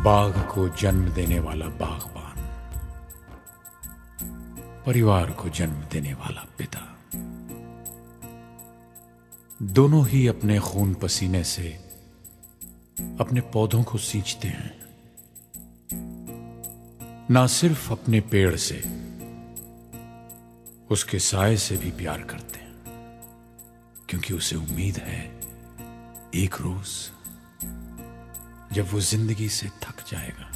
बाघ को जन्म देने वाला बागबान, परिवार को जन्म देने वाला पिता, दोनों ही अपने खून पसीने से अपने पौधों को सींचते हैं। ना सिर्फ अपने पेड़ से, उसके साए से भी प्यार करते हैं, क्योंकि उसे उम्मीद है एक रोज जब वो जिंदगी से थक जाएगा,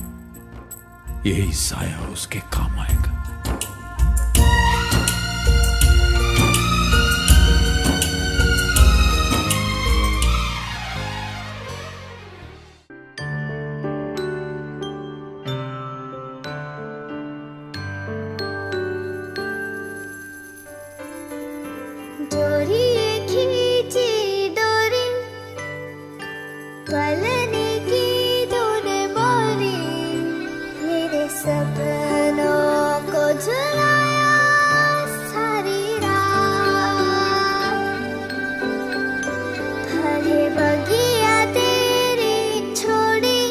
यही साया उसके काम आएगा। पलने की तूने बोली, मेरे सपनों को झुलाया सारी रात। भले बगिया तेरी छोड़ी,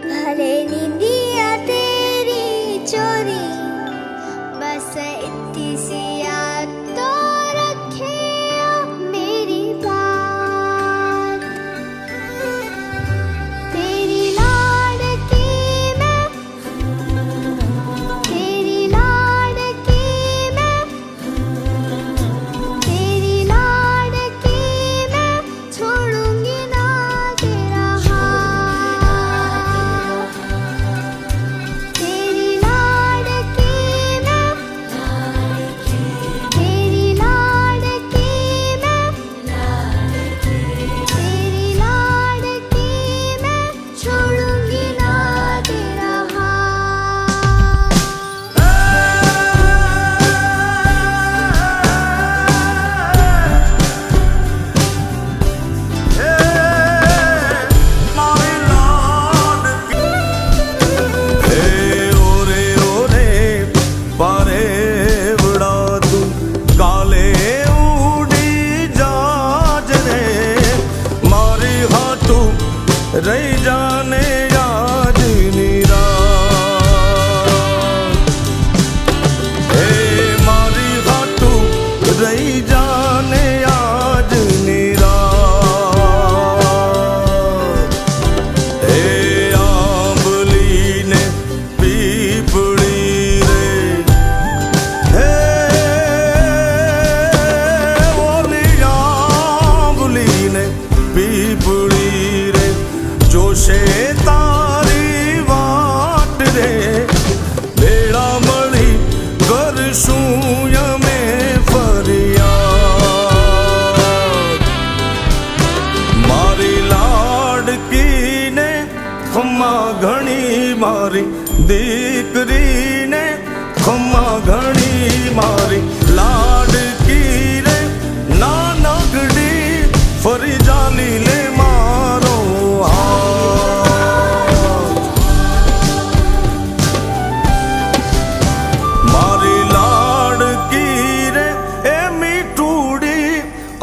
भले नींदिया तेरी चोरी, बस इतनी सी याद तो रखे मेरी बात। तेरी लाडकी मैं, तेरी लाडकी मैं, तेरी लाडकी मैं, छोड़ूंगी ना तेरा हाथ। तेरी लाडकी मैं, तेरी लाडकी मैं, तेरी लाडकी मैं, छोड़ूंगी ना तेरा हाथ। रही जाने आज नीरा, हे मारी हाटू रही जाने आज नीरा। हे आंबली ने पीपड़ी रे, हे ओली आंबली ने पीपड़ी रे, जोशे तारी वाट रे, बेड़ा मળી કરશું અમે ફરિયાદ। મારી લાડકીને ખમ્મા ઘણી, મારી દીકરીને ખમ્મા ઘણી, મારી લાડકી રે નાનકડી, ફરી જાલી લે મારો હાથ। મારી લાડકી રે એ મીઠુડી,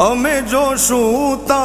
અમે જોશું તા